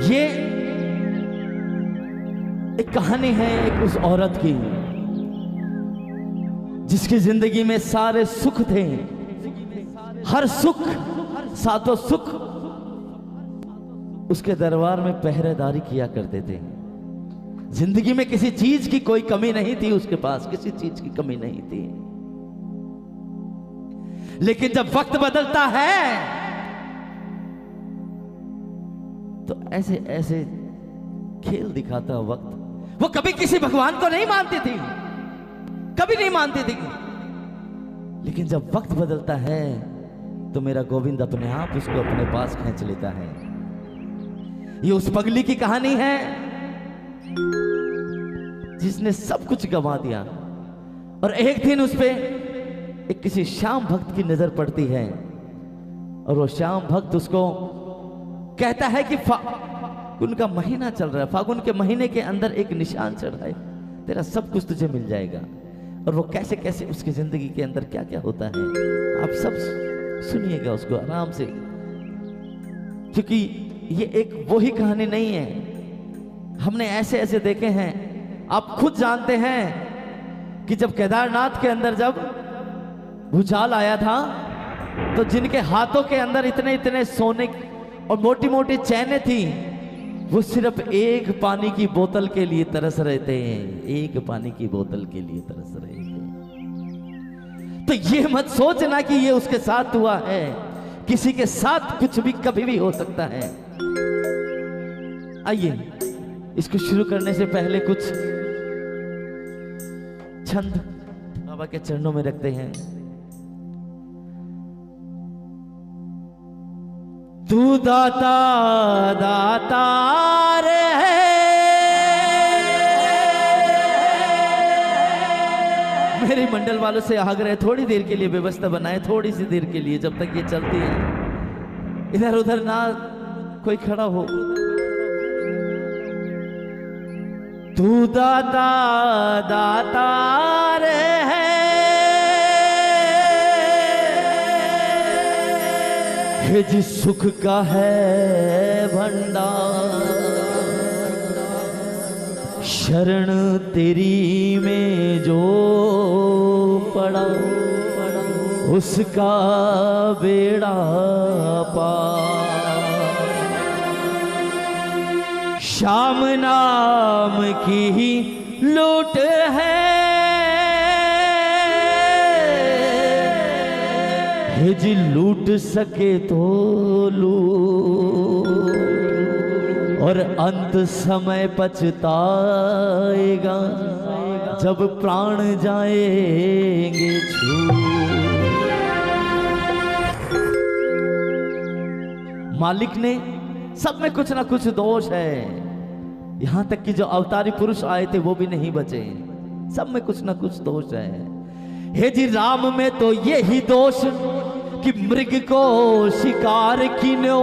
ये एक कहानी है एक उस औरत की जिसकी जिंदगी में सारे सुख थे, हर सुख, सातों सुख उसके दरबार में पहरेदारी किया करते थे। जिंदगी में किसी चीज की कोई कमी नहीं थी, उसके पास किसी चीज की कमी नहीं थी। लेकिन जब वक्त बदलता है तो ऐसे ऐसे खेल दिखाता वक्त। वो कभी किसी भगवान को नहीं मानती थी, कभी नहीं मानती थी, लेकिन जब वक्त बदलता है तो मेरा गोविंद अपने आप उसको अपने पास खींच लेता है। ये उस पगली की कहानी है जिसने सब कुछ गंवा दिया और एक दिन उस पे एक किसी श्याम भक्त की नजर पड़ती है और वो श्याम भक्त उसको कहता है कि फागुन का महीना चल रहा है, फागुन के महीने के अंदर एक निशान चढ़ा है, तेरा सब कुछ तुझे मिल जाएगा। और वो कैसे कैसे उसकी जिंदगी के अंदर क्या क्या होता है आप सब सुनिएगा उसको आराम से, क्योंकि ये एक वो ही कहानी नहीं है, हमने ऐसे ऐसे देखे हैं। आप खुद जानते हैं कि जब केदारनाथ के अंदर जब भूचाल आया था तो जिनके हाथों के अंदर इतने इतने सोने और मोटी मोटी चैनें थी, वो सिर्फ एक पानी की बोतल के लिए तरस रहे थे, एक पानी की बोतल के लिए तरस रहे थे। तो ये मत सोचना कि ये उसके साथ हुआ है, किसी के साथ कुछ भी कभी भी हो सकता है। आइए इसको शुरू करने से पहले कुछ छंद बाबा के चरणों में रखते हैं। तू दाता दातार है, मेरे मंडल वालों से आग्रह है थोड़ी देर के लिए व्यवस्था बनाए, थोड़ी सी देर के लिए जब तक ये चलती है, इधर उधर ना कोई खड़ा हो। तू दाता दातार है, जिस सुख का है भंडार, शरण तेरी में जो पड़ा उसका बेड़ा पार। श्याम नाम की ही लूट है, जी लूट सके तो लूट, और अंत समय पछताएगा जब प्राण जाएंगे छूट। मालिक ने सब में कुछ ना कुछ दोष है, यहां तक कि जो अवतारी पुरुष आए थे वो भी नहीं बचे, सब में कुछ ना कुछ दोष है। हे जी राम में तो यही दोष कि मृग को शिकार कीनो,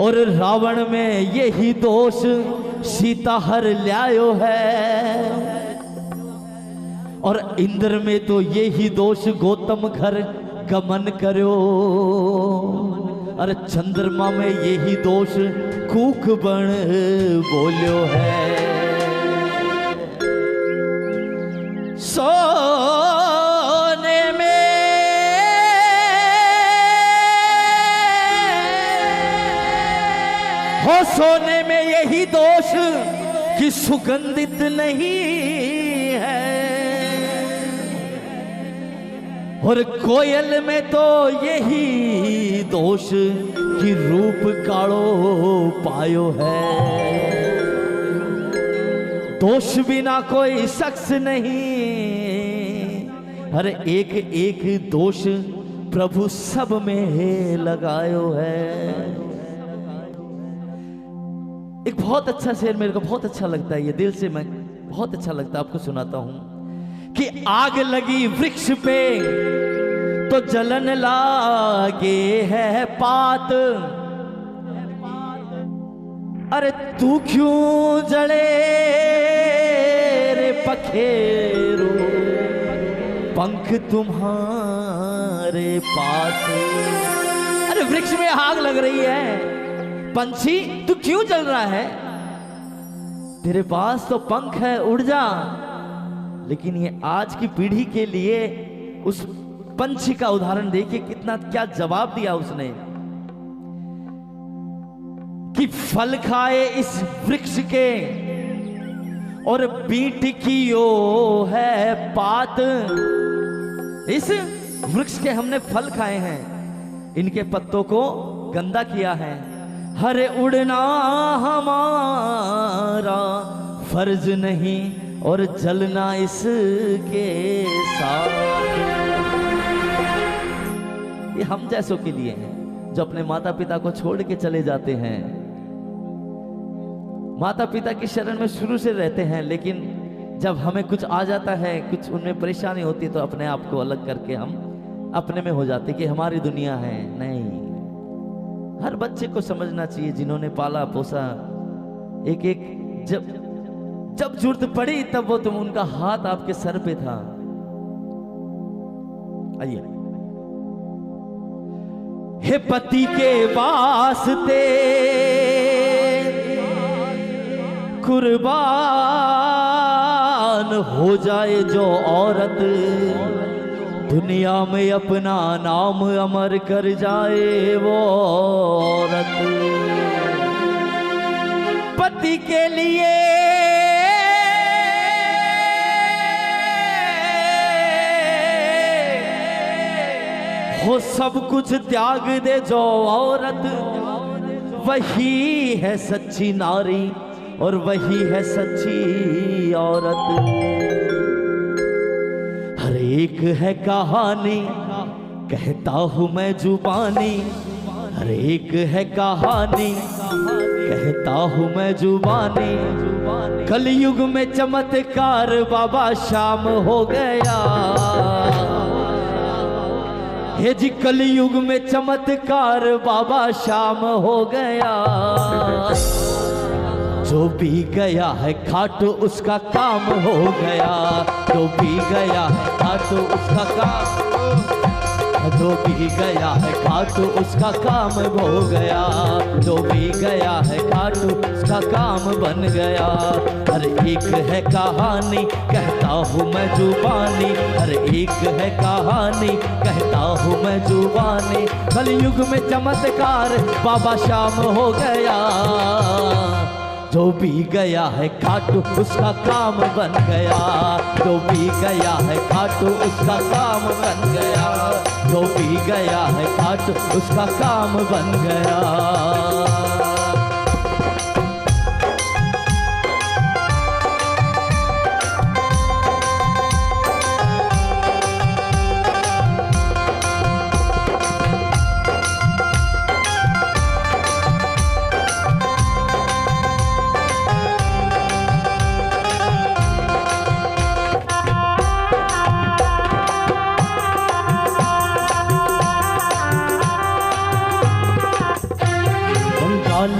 और रावण में यही दोष सीता हर ल्यायो है, और इंद्र में तो यही दोष गौतम घर गमन करो, और चंद्रमा में यही दोष कूक बन बोलो है। सोने में हो, सोने में यही दोष कि सुगंधित नहीं है, और कोयल में तो यही दोष कि रूप काड़ो पायो है। दोष बिना कोई शख्स नहीं, हर एक एक दोष प्रभु सब में लगायो है। एक बहुत अच्छा शेर मेरे को बहुत अच्छा लगता है, ये दिल से मैं बहुत अच्छा लगता है, आपको सुनाता हूं कि आग लगी वृक्ष पे तो जलन लागे है पात, अरे तू क्यों जले रे पखेरू, पंख तुम्हारे पास। अरे वृक्ष में आग लग रही है पंछी तू क्यों जल रहा है? तेरे पास तो पंख है, उड़ जा। लेकिन ये आज की पीढ़ी के लिए उस पंछी का उदाहरण देखिए, कितना क्या जवाब दिया उसने कि फल खाए इस वृक्ष के और बीट की यो है पात। इस वृक्ष के हमने फल खाए हैं, इनके पत्तों को गंदा किया है। हरे उड़ना हमारा फर्ज नहीं और जलना इसके साथ। ये हम जैसों के लिए है जो अपने माता पिता को छोड़ के चले जाते हैं। माता पिता की शरण में शुरू से रहते हैं, लेकिन जब हमें कुछ आ जाता है, कुछ उनमें परेशानी होती है, तो अपने आप को अलग करके हम अपने में हो जाते कि हमारी दुनिया है। नहीं, हर बच्चे को समझना चाहिए, जिन्होंने पाला पोसा, एक एक जब जरूरत पड़ी तब वो तुम उनका हाथ आपके सर पे था। आइए। हे पति के वास्ते कुर्बान हो जाए जो औरत, दुनिया में अपना नाम अमर कर जाए वो औरत। पति के लिए हो सब कुछ त्याग दे जो औरत, वही है सच्ची नारी और वही है सच्ची औरत। हर एक है कहानी कहता हूं मैं जुबानी, हर एक है कहानी कहता हूं मैं जुबानी। कलयुग में चमत्कार बाबा शाम हो गया, हे जी कलयुग में चमत्कार बाबा शाम हो गया। जो भी गया है खाटू उसका काम हो गया, जो भी गया है खाटू उसका काम, जो भी गया है खाटू उसका काम हो गया, जो भी गया है खाटू उसका काम बन गया। हर एक है कहानी कहता हूँ मैं जुबानी, हर एक है कहानी कहता हूँ मैं जुबानी। कलयुग में चमत्कार बाबा शाम हो गया, जो भी गया है खाटू उसका काम बन गया, जो भी गया है खाटू उसका काम बन गया, जो भी गया है खाटू उसका काम बन गया।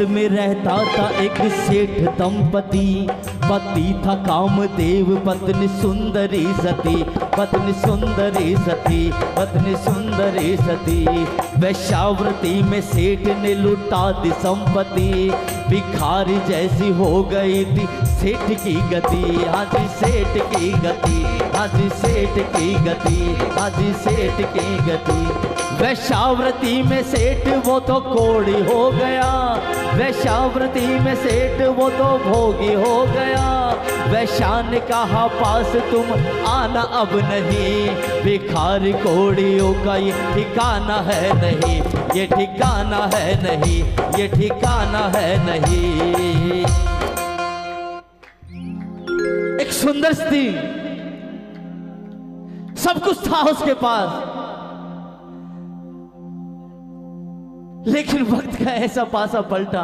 में रहता था एक सेठ दंपति, पति था कामदेव पत्नी सुंदरी सती, पत्नी सुंदरी सती, पत्नी सुंदरी सती। वैश्यावृत्ति में सेठ ने लुटा दी संपत्ति, भिखारी जैसी हो गई थी सेठ की गति। हाजी सेठ की गति, हाजी सेठ की गति, हाजी सेठ की गति। वैश्यावृत्ति में सेठ वो तो कोड़ी हो गया, वैश्यावृत्ति में सेठ वो तो भोगी हो गया। वैश्या ने कहा पास तुम आना अब नहीं, भिखारी कोड़ियों का ये ठिकाना है नहीं, ये ठिकाना है नहीं, ये ठिकाना है नहीं। एक सुंदर स्त्री, सब कुछ था उसके पास, लेकिन वक्त का ऐसा पासा पलटा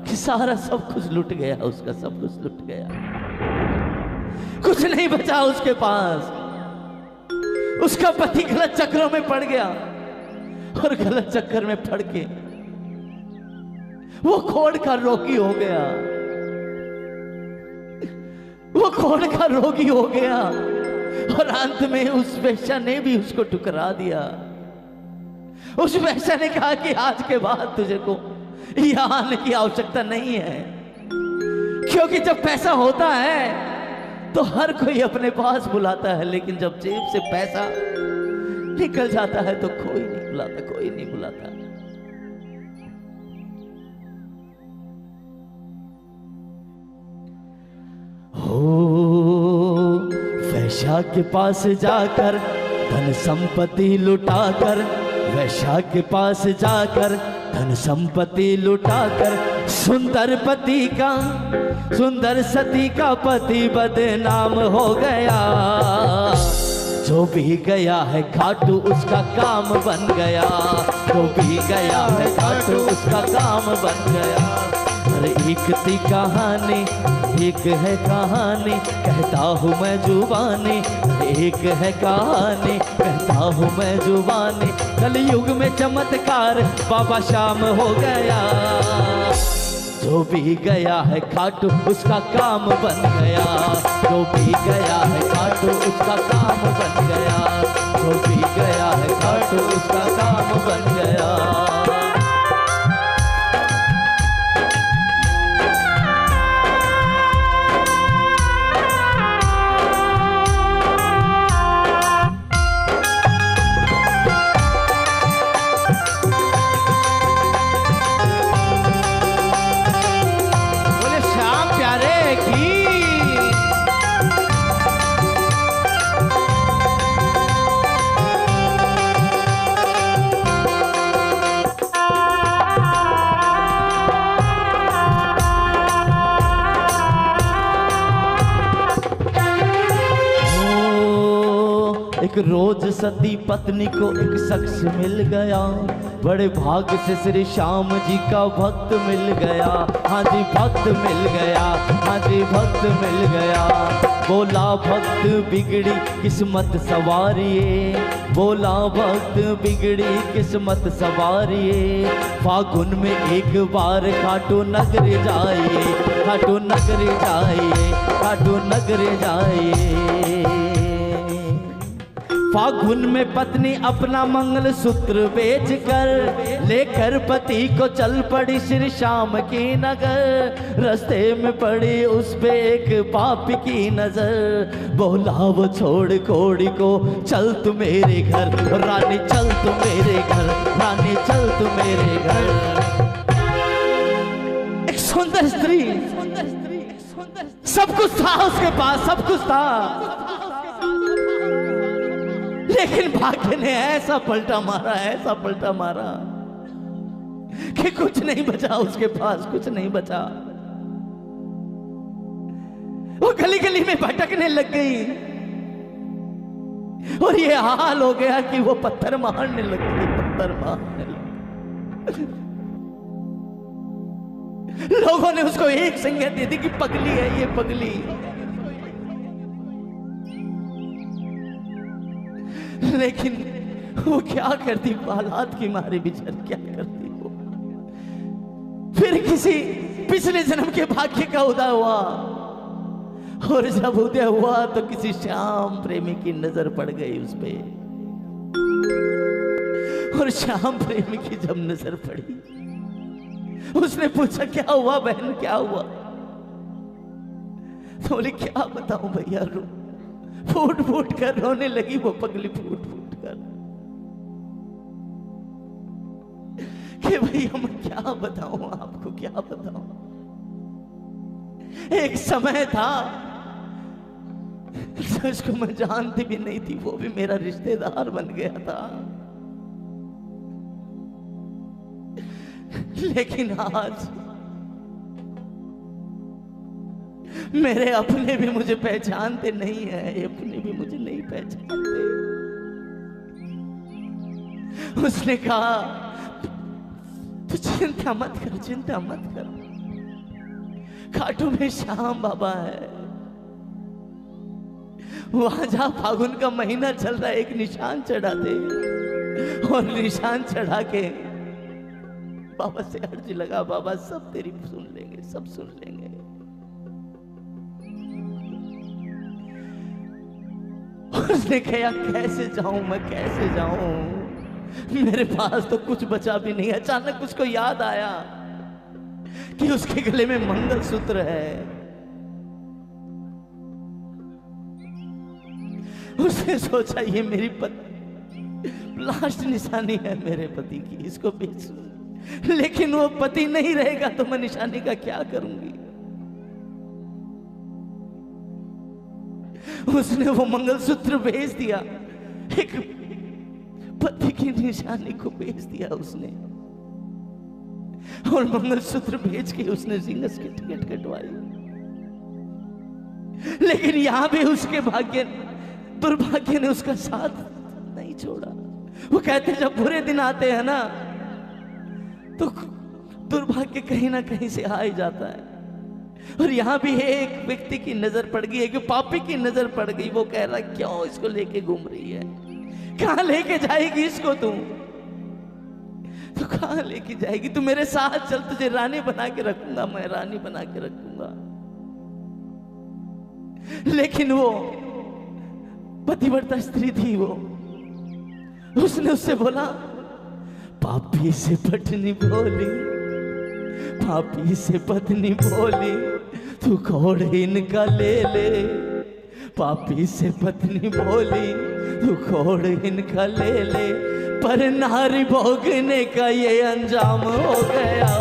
कि सारा सब कुछ लुट गया उसका, सब कुछ लुट गया, कुछ नहीं बचा उसके पास। उसका पति गलत चक्रों में पड़ गया और गलत चक्कर में पड़ के वो खोड़ का रोगी हो गया, वो खोड़ का रोगी हो गया और अंत में उस वेश्या ने भी उसको ठुकरा दिया। उस वेश्या ने कहा कि आज के बाद तुझे को यहाँ आने की आवश्यकता नहीं है, क्योंकि जब पैसा होता है तो हर कोई अपने पास बुलाता है, लेकिन जब जेब से पैसा निकल जाता है तो कोई नहीं बुलाता, कोई नहीं बुलाता। हो वैश्या के पास जाकर धन संपत्ति लुटाकर, वैश्या के पास जाकर धन संपत्ति लुटाकर, सुंदर पति का, सुंदर सती का पति बदनाम हो गया। जो भी गया है खाटू उसका काम बन गया, जो भी गया है खाटू उसका काम बन गया। हर एक थी कहानी, एक है कहानी, कहता हूँ मैं जुबानी, एक है कहानी, कहता हूँ मैं जुबानी। कलयुग में चमत्कार बाबा श्याम हो गया। जो भी गया है खाटू उसका काम बन गया, जो भी गया है खाटू उसका काम बन गया, जो भी गया है खाटू उसका काम बन गया। एक रोज सती पत्नी को एक शख्स मिल गया, बड़े भाग से श्री श्याम जी का भक्त मिल गया। हाँ जी भक्त मिल गया, हाँ जी भक्त मिल गया। बोला भक्त बिगड़ी किस्मत सवारिये, बोला भक्त बिगड़ी किस्मत सवारिये। फागुन में एक बार खाटू नगर जाइए, खाटू नगर जाइए, खाटू नगर जाइए। फागुन में पत्नी अपना मंगल सूत्र बेच कर लेकर पति को चल पड़ी श्री श्याम की नगर। रास्ते में पड़ी उस पे एक पापी की नजर, बोला वो छोड़ कोड़ी को चल तू मेरे घर, रानी चल तू मेरे घर, रानी चल तू मेरे घर। एक सुंदर स्त्री, सब कुछ था उसके पास, सब कुछ था, लेकिन भाग्य ने ऐसा पलटा मारा, ऐसा पलटा मारा कि कुछ नहीं बचा उसके पास, कुछ नहीं बचा। वो गली गली में भटकने लग गई और ये हाल हो गया कि वो पत्थर मारने लग गई, पत्थर मारने लग गई। लोगों ने उसको एक संज्ञा दे दी कि पगली है ये, पगली। लेकिन वो क्या करती, हालात की मारे बिचारी क्या करती वो। फिर किसी पिछले जन्म के भाग्य का उदय हुआ, और जब उदय हुआ तो किसी श्याम प्रेमी की नजर पड़ गई उस पे। और श्याम प्रेमी की जब नजर पड़ी, उसने पूछा क्या हुआ बहन, क्या हुआ? तो बोले क्या बताऊं भैया, फूट फूट कर रोने लगी वो पगली, फूट फूट कर कि भैया मैं क्या बताऊं आपको, क्या बताऊं। एक समय था जिसको मैं जानती भी नहीं थी, वो भी मेरा रिश्तेदार बन गया था, लेकिन आज मेरे अपने भी मुझे पहचानते नहीं है, अपने भी मुझे नहीं पहचानते। उसने कहा तू चिंता मत कर, चिंता मत कर, खाटू में श्याम बाबा है, वहां जा, फागुन का महीना चल रहा है, एक निशान चढ़ा दे। और निशान चढ़ा के बाबा से अर्जी लगा, बाबा सब तेरी सुन लेंगे, सब सुन लेंगे। उसने कहा कैसे जाऊं मैं, कैसे जाऊं, मेरे पास तो कुछ बचा भी नहीं। अचानक उसको याद आया कि उसके गले में मंगलसूत्र है। उसने सोचा ये मेरी लास्ट निशानी है मेरे पति की, इसको बेच। लेकिन वो पति नहीं रहेगा तो मैं निशानी का क्या करूंगी। उसने वो मंगलसूत्र भेज दिया, एक पति की निशानी को भेज दिया उसने, और मंगलसूत्र भेज के उसने जिंगस की टिकट कटवाई। लेकिन यहां भी उसके दुर्भाग्य ने उसका साथ नहीं छोड़ा। वो कहते जब बुरे दिन आते हैं ना तो दुर्भाग्य कहीं ना कहीं से आ ही जाता है। और यहां भी एक व्यक्ति की नजर पड़ गई है कि पापी की नजर पड़ गई। वो कह रहा क्यों इसको लेके घूम रही है, कहां लेके जाएगी इसको तू, तो कहां लेके जाएगी, तू मेरे साथ चल, तुझे रानी बना के रखूंगा, मैं रानी बना के रखूंगा। लेकिन वो पतिव्रता स्त्री थी, वो उसने उससे बोला, पापी से पत्नी बोली, पापी से पत्नी बोली, तू खोड़ इनका ले ले। पापी से पत्नी बोली, तू खोड़ इनका ले ले, पर नारी भोगने का ये अंजाम हो गया।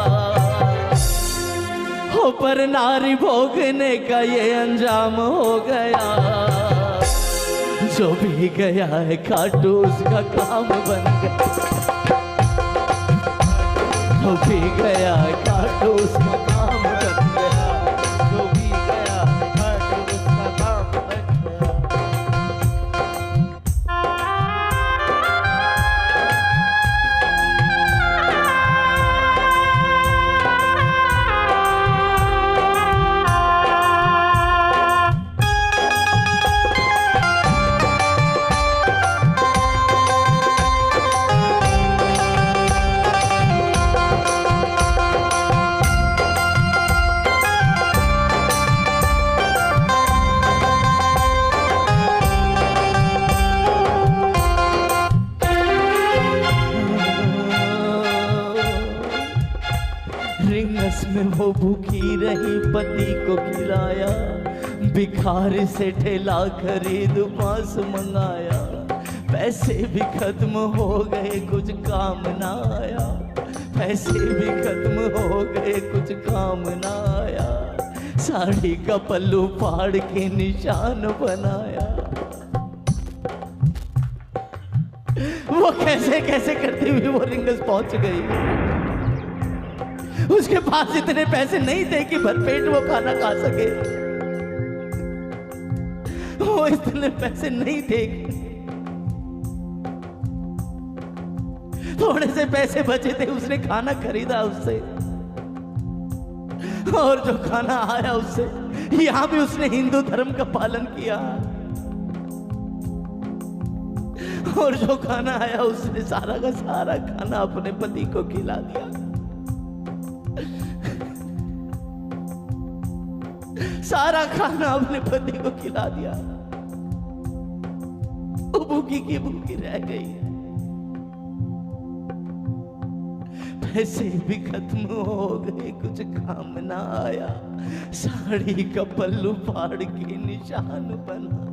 हो पर नारी भोगने का ये अंजाम हो गया। जो भी गया है खाटू उसका काम बन गया। जो भी गया है खाटू उसका काम बन गया। जो भी गया है खाटू उसका काम बन गया। में वो भूखी रही, पति को खिलाया, भिखारी से ठेला खरीद पास मंगाया। पैसे भी खत्म हो गए कुछ काम ना आया, पैसे भी खत्म हो गए कुछ काम ना आया। साड़ी का पल्लू फाड़ के निशान बनाया। वो कैसे कैसे करती हुई वो रिंगस पहुंच गई। उसके पास इतने पैसे नहीं थे कि भरपेट वो खाना खा सके। वो इतने पैसे नहीं थे, थोड़े से पैसे बचे थे, उसने खाना खरीदा उससे, और जो खाना आया उससे, यहां भी उसने हिंदू धर्म का पालन किया, और जो खाना आया उसने सारा का सारा खाना अपने पति को खिला दिया। सारा खाना अपने पति को खिला दिया। वो भूखी की भूखी रह गई है। पैसे भी खत्म हो गए कुछ काम ना आया। साड़ी का पल्लू फाड़ के निशान बनाया।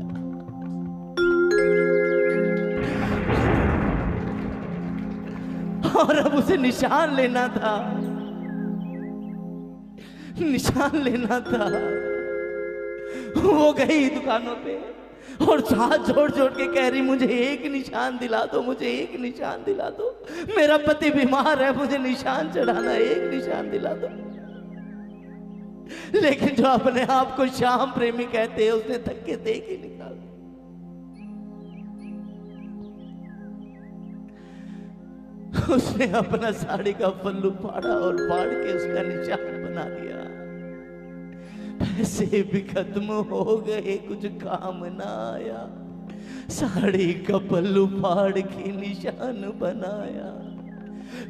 और अब उसे निशान लेना था, निशान लेना था। वो गई दुकानों पे और हाथ जोड़ जोड़ के कह रही, मुझे एक निशान दिला दो, मुझे एक निशान दिला दो, मेरा पति बीमार है, मुझे निशान चढ़ाना, एक निशान दिला दो। लेकिन जो अपने आप को श्याम प्रेमी कहते हैं, उसने धक्के दे के निकाल। उसने अपना साड़ी का पल्लू फाड़ा और फाड़ के उसका निशान बना दिया। पैसे भी खत्म हो गए कुछ काम ना आया। साड़ी का पल्लू फाड़ के निशान बनाया।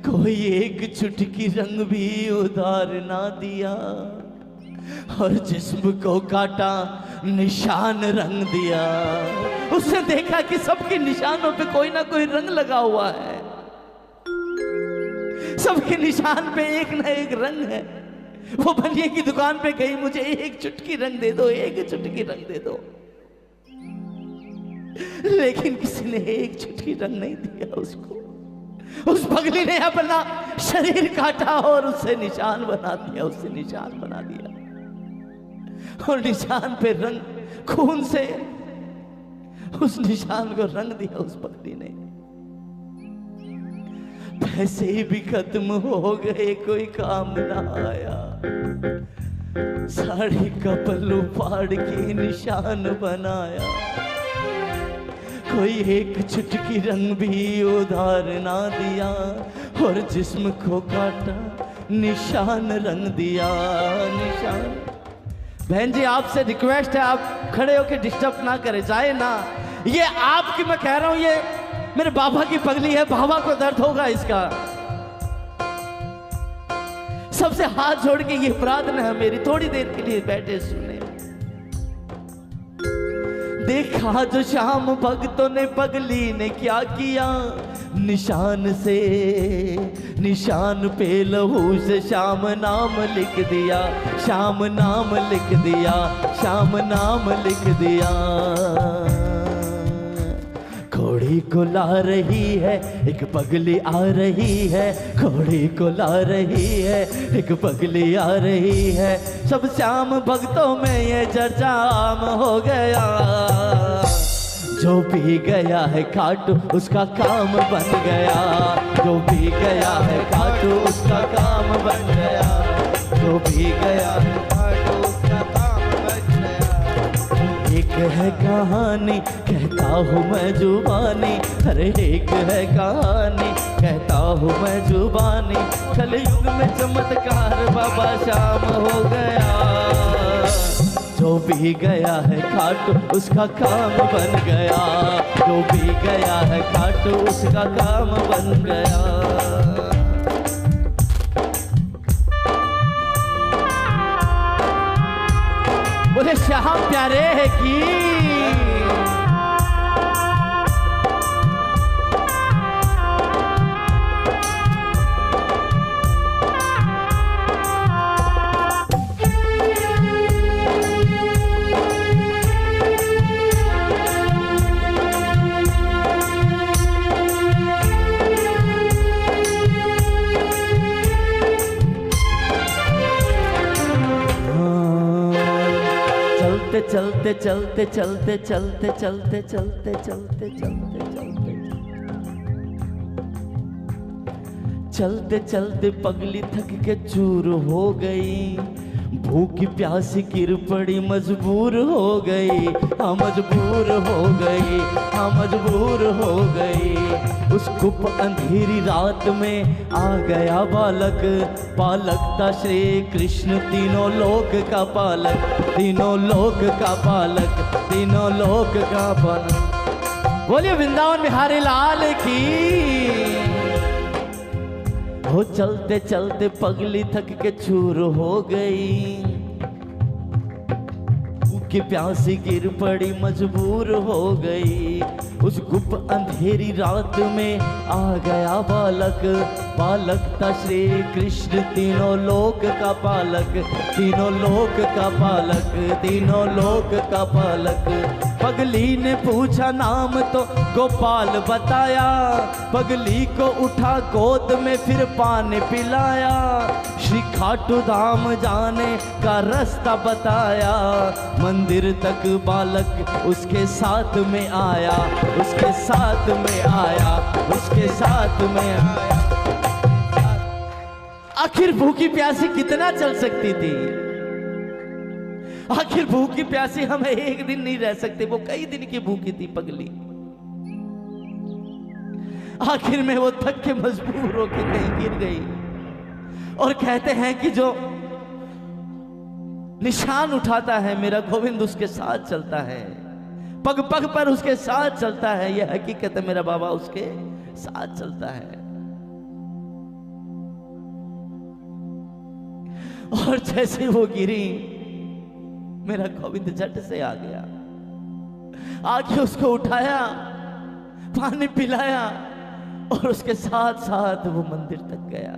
कोई एक चुटकी रंग भी उधार ना दिया, और जिस्म को काटा निशान रंग दिया। उसने देखा कि सबके निशानों पे कोई ना कोई रंग लगा हुआ है, सबके निशान पे एक ना एक रंग है। वो बनिए की दुकान पे गई, मुझे एक चुटकी रंग दे दो, एक चुटकी रंग दे दो। लेकिन किसी ने एक चुटकी रंग नहीं दिया उसको। उस पगली ने अपना शरीर काटा और उससे निशान बना दिया, उससे निशान बना दिया। और निशान पे रंग, खून से उस निशान को रंग दिया उस पगली ने। पैसे भी खत्म हो गए, कोई काम ना आया। साड़ी का पल्लू फाड़ के निशान बनाया, कोई एक चुटकी रंग भी उधार ना दिया। और जिस्म को काटा, निशान रंग दिया, निशान। बहन जी आपसे रिक्वेस्ट है, आप खड़े होकर डिस्टर्ब ना करें, जाए ना। ये आपकी मैं कह रहा हूं, ये मेरे बाबा की पगली है, बाबा को दर्द होगा इसका। सबसे हाथ जोड़ के ये प्रार्थना है मेरी, थोड़ी देर के लिए बैठे सुने। देखा जो शाम भक्तों ने, पगली ने क्या किया। निशान से, निशान पे लहू से शाम नाम लिख दिया, शाम नाम लिख दिया, शाम नाम लिख दिया। घोड़ी को ला रही है एक पगली आ रही है, घोड़ी को ला रही है एक पगली आ रही है। सब श्याम भक्तों में ये चर्चा आम हो गया। जो पी गया है खाटू उसका काम बन गया, जो पी गया है खाटू उसका काम बन गया, जो पी गया है खाटू उसका काम बन गया। एक है कहानी कहता हूँ मैं जुबानी, अरे एक है कहानी कहता हूँ मैं जुबानी। कलयुग में चमत्कार बाबा श्याम हो गया। जो भी गया है खाटू उसका काम बन गया, जो भी गया है खाटू उसका काम बन गया। बोले श्याम प्यारे है की। चलते चलते चलते चलते चलते चलते चलते चलते चलते चलते चलते पगली थक के चूर हो गई। भूखी प्यासी गिर पड़ी, मजबूर हो गई, हाँ मजबूर हो गई, हाँ मजबूर हो गई। उस गुप अंधेरी रात में आ गया बालक, पालक था श्री कृष्ण तीनों लोक का पालक, तीनों लोक का पालक, तीनों लोक का पालक। बोलिए वृंदावन बिहारी लाल की। वो चलते चलते पगली थक के चूर हो गई, भूखी प्यासी गिर पड़ी, मजबूर हो गई। उस गुप अंधेरी रात में आ गया बालक, पालक था श्री कृष्ण तीनों लोक का पालक, तीनों लोक का पालक, तीनों लोक का पालक। पगली ने पूछा नाम तो गोपाल बताया, पगली को उठा गोद में फिर पानी पिलाया। श्री खाटू धाम जाने का रास्ता बताया, मंदिर तक बालक उसके साथ में आया, उसके साथ में आया, उसके साथ में आया। आखिर भूखी प्यासी कितना चल सकती थी? आखिर भूखी प्यासी हम एक दिन नहीं रह सकते, वो कई दिन की भूखी थी पगली। आखिर में वो थक के मजबूर होकर कहीं गिर गई। और कहते हैं कि जो निशान उठाता है मेरा गोविंद उसके साथ चलता है, पग पग पर उसके साथ चलता है। यह हकीकत है, मेरा बाबा उसके साथ चलता है। और जैसे वो गिरी, मेरा गोविंद झट से आ गया, आके उसको उठाया, पानी पिलाया और उसके साथ साथ वो मंदिर तक गया।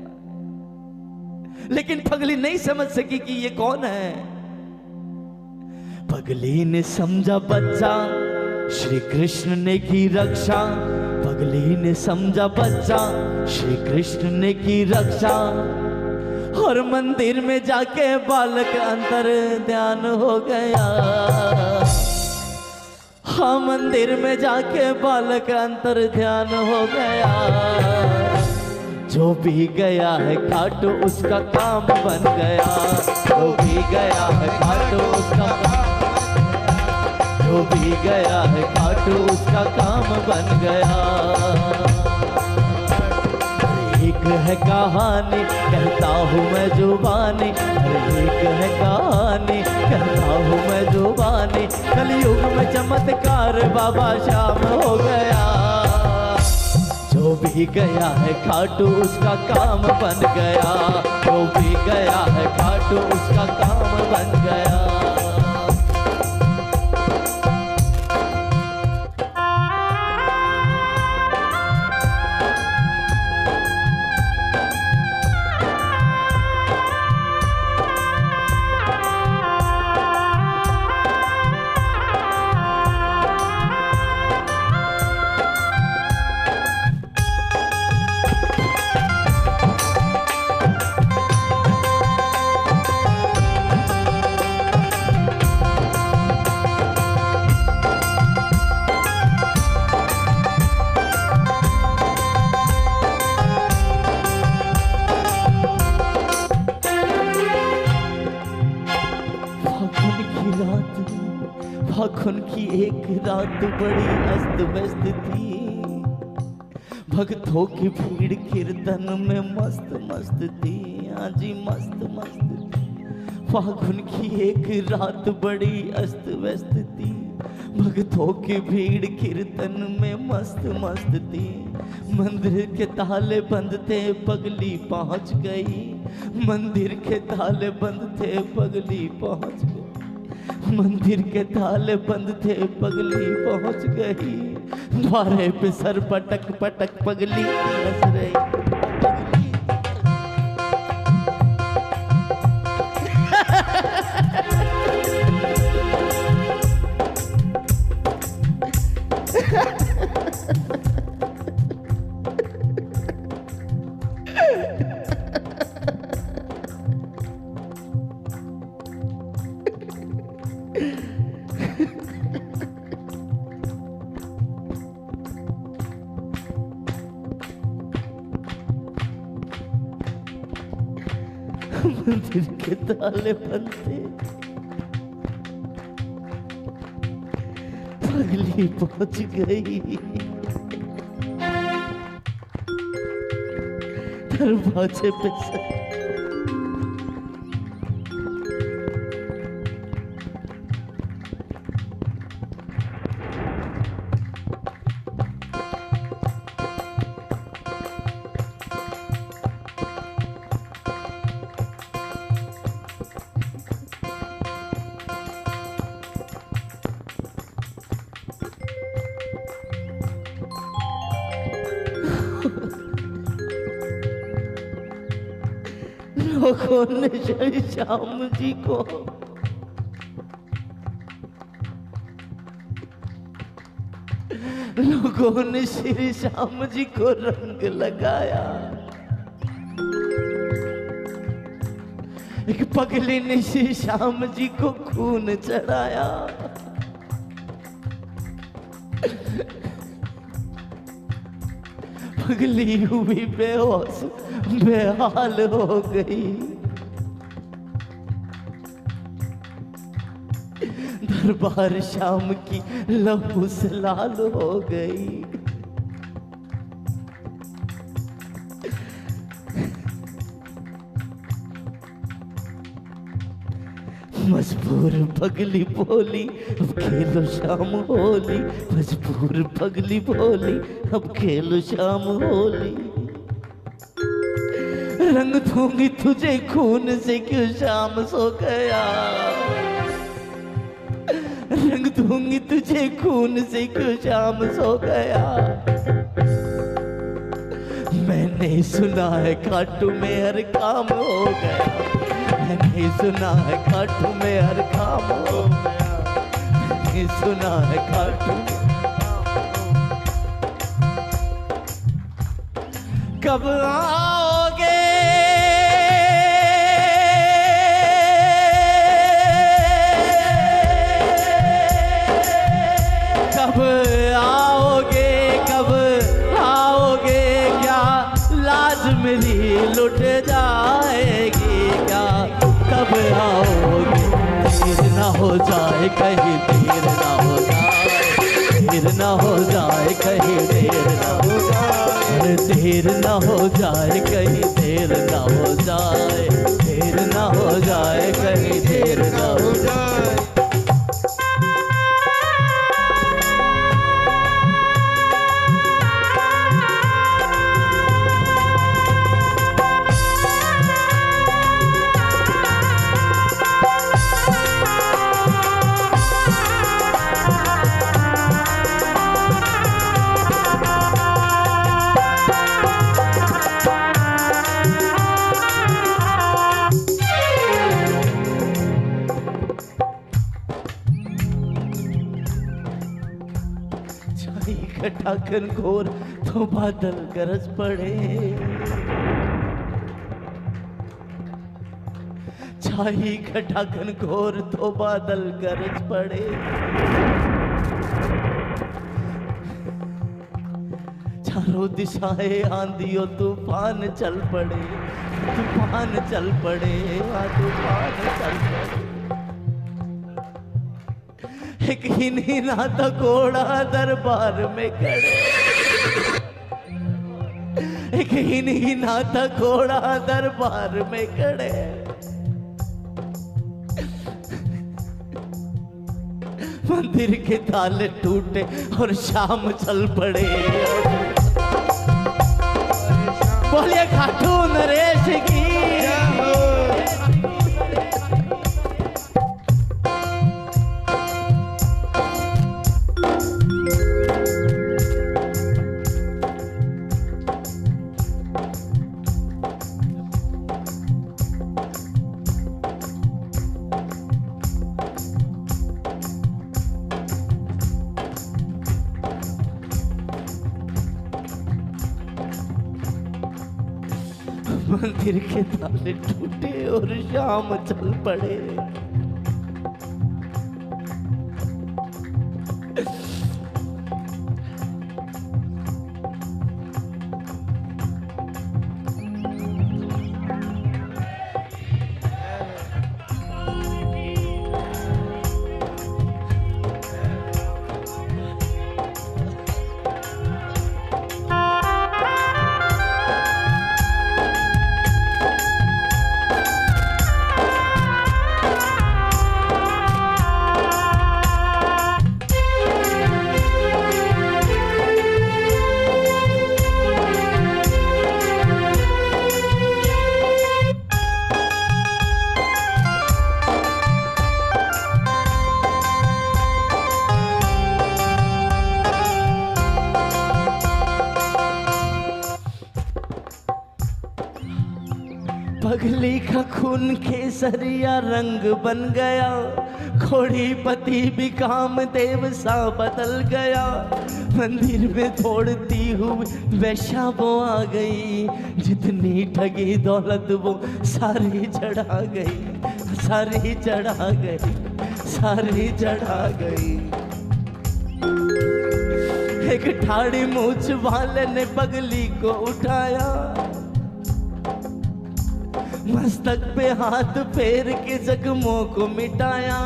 लेकिन पगली नहीं समझ सकी कि ये कौन है। पगली ने समझा बच्चा श्री कृष्ण ने की रक्षा। पगली ने समझा बच्चा श्री कृष्ण ने की रक्षा। और मंदिर में जाके बालक अंतर ध्यान हो गया। हाँ, मंदिर में जाके बालक अंतर ध्यान हो गया। जो भी गया है घाटो उसका काम बन गया। जो भी गया है घाटो उसका जो भी गया है घाटो उसका काम बन गया। एक है कहानी कहता हूँ मैं जुबानी। एक है कहानी कहता हूँ मैं जुबानी। कलयुग में चमत्कार बाबा श्याम हो गया। जो भी गया है खाटू उसका काम बन गया। जो भी गया है खाटू उसका काम बन गया। फागुन की एक रात बड़ी अस्त व्यस्त थी। भक्तों की भीड़ कीर्तन में मस्त मस्त थी। हाँ जी, मस्त मस्त थी। फागुन की एक रात बड़ी अस्त व्यस्त थी। भक्तों की भीड़ कीर्तन में मस्त मस्त थी। मंदिर के ताले बंद थे, पगली पहुंच गई। मंदिर के ताले बंद थे, पगली पहुंच गई। मंदिर के ताले बंद थे, पगली पहुंच गई। द्वारे पे सर पटक पटक पगली हंस रही। मंदिर के ताले बंद थे, पगली पहुंच गई। दरवाजे पे से लोगों ने श्री श्याम जी को श्री श्याम जी को रंग लगाया। एक पगली ने श्री श्याम जी को खून चढ़ाया। पगली हुई बेहोश बेहाल हो गई। दरबार श्याम की लहू से लाल हो गई। मजबूर पगली बोली, अब खेलो शाम होली। मजबूर पगली बोली, अब खेलो शाम होली। रंग दूंगी तुझे खून से, क्यों शाम सो गया। रंग दूंगी तुझे खून से, क्यों शाम सो गया। मैं मैंने सुना है खाटू में हर काम हो गया, मैंने सुना है खाटू में हर काम हो गया, मैंने सुना है खाटू में। कब आओगे कब आओगे, कब आओगे, क्या लाज मेरी लुट जाएगी क्या, कब आओगे, देर ना हो जाए कहीं, देर ना हो जाए, देर ना हो जाए कहीं, देर ना हो जाए, देर ना हो जाए कहीं, देर ना हो जाए, देर ना हो जाए कहीं, देर ना हो जाए। घटाकर घोर तो बादल गरज पड़े, छाई घटाकर घोर तो बादल गरज पड़े, चारों दिशाएं आंधियों तूफान चल पड़े, तूफान चल पड़े, तूफान चल पड़े। एक ही नहीं नाता घोड़ा दरबार में खड़े, एक ही नहीं नाता घोड़ा दरबार में खड़े, मंदिर के ताले टूटे और शाम चल पड़े। बोलिए खाटू नरेश की। मंदिर के ताले टूटे और शाम चल पड़े। पगली का खून केसरिया रंग बन गया, खोड़ी पति भी कामदेव सा बदल गया। मंदिर में दौड़ती हुई वैश्या वो आ गई, जितनी ठगी दौलत वो सारी चढ़ा गई, सारी चढ़ा गई, सारी चढ़ा गई। एक ठाड़ी मूछ वाले ने पगली को उठाया, मस्तक पे हाथ फेर के जख्मों को मिटाया।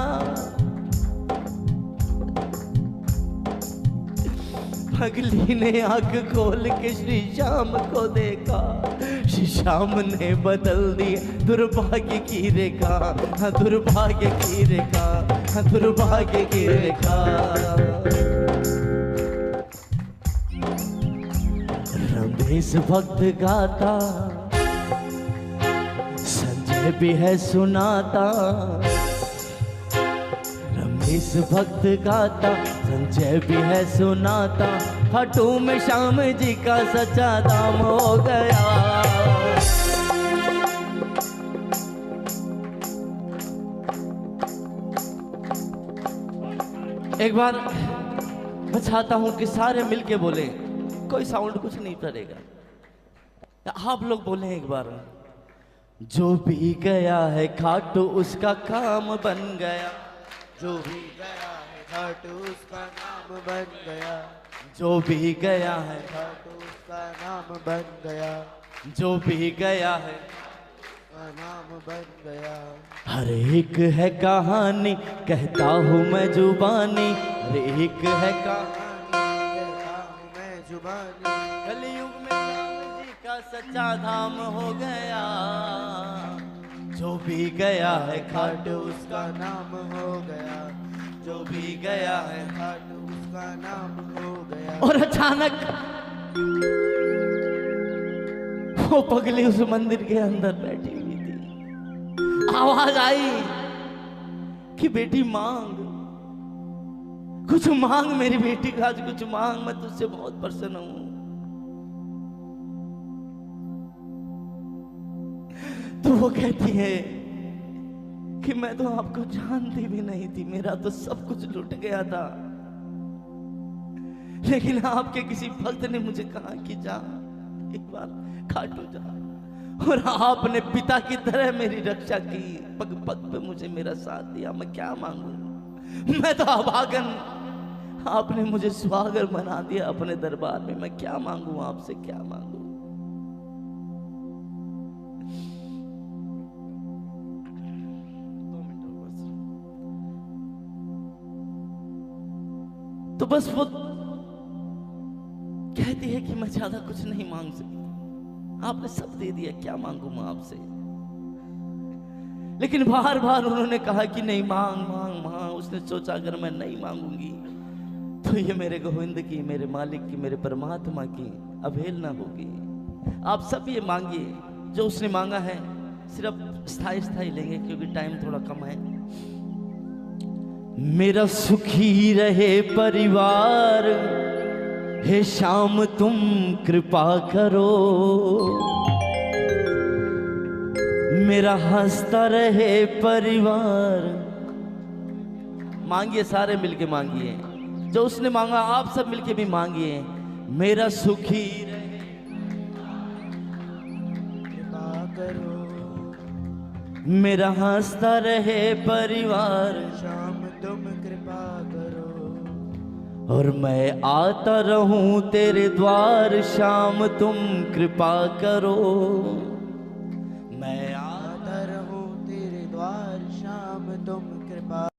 पगली ने आंख खोल के श्री श्याम को देखा, श्री श्याम ने बदल दी दुर्भाग्य की रेखा, दुर्भाग्य की रेखा, दुर्भाग्य की रेखा। रमेश भक्त गाता, संजय भी है सुनाता, इस भक्त गाता, संजय भी है सुनाता, खाटू में श्याम जी का सच्चा धाम हो गया। एक बार मैं चाहता हूं कि सारे मिलके बोले, कोई साउंड कुछ नहीं करेगा, आप लोग बोले एक बार। जो भी गया है खाटू उसका काम बन गया, जो भी गया है खाटू उसका नाम बन गया, जो भी गया है खाटू उसका नाम बन गया, जो भी गया है उसका नाम बन गया। हर एक है कहानी कहता हूँ मैं जुबानी, हर एक है कहानी कहता हूँ मैं जुबानी, कलयुग में राम जी का सच्चा धाम हो गया। जो भी गया है खाटू खाटू उसका नाम हो गया, जो भी गया है। खाटू उसका नाम हो गया। और अचानक वो पगली उस मंदिर के अंदर बैठी हुई थी। आवाज आई कि बेटी मांग, कुछ मांग मेरी बेटी का, आज कुछ मांग, मैं तुझसे बहुत प्रसन्न हूं। तो वो कहती है कि मैं तो आपको जानती भी नहीं थी, मेरा तो सब कुछ लुट गया था, लेकिन आपके किसी भक्त ने मुझे कहा कि जा एक बार खाटू जा, और आपने पिता की तरह मेरी रक्षा की, पग पग पे मुझे मेरा साथ दिया। मैं क्या मांगू, मैं तो अभागन, आपने मुझे सुहागन बना दिया अपने दरबार में, मैं क्या मांगू आपसे, क्या मांगू। तो बस वो कहती है कि मैं ज्यादा कुछ नहीं मांग सकती, आपने सब दे दिया, क्या मांगू मैं आपसे। लेकिन बार बार उन्होंने कहा कि नहीं, मांग मांग मांग। उसने सोचा अगर मैं नहीं मांगूंगी तो ये मेरे गोविंद की, मेरे मालिक की, मेरे परमात्मा की अवहेलना होगी। आप सब ये मांगिए, जो उसने मांगा है सिर्फ स्थाई स्थाई लेंगे, क्योंकि टाइम थोड़ा कम है। मेरा सुखी रहे परिवार, हे श्याम तुम कृपा करो, मेरा हंसता रहे परिवार। मांगिए, सारे मिलके मांगिए, जो उसने मांगा आप सब मिलके भी मांगिए। मेरा सुखी रहे कृपा करो, मेरा हंसता रहे परिवार, श्याम तुम कृपा करो, और मैं आता रहूं तेरे द्वार, श्याम तुम कृपा करो। मैं आता रहूं तेरे द्वार, श्याम तुम कृपा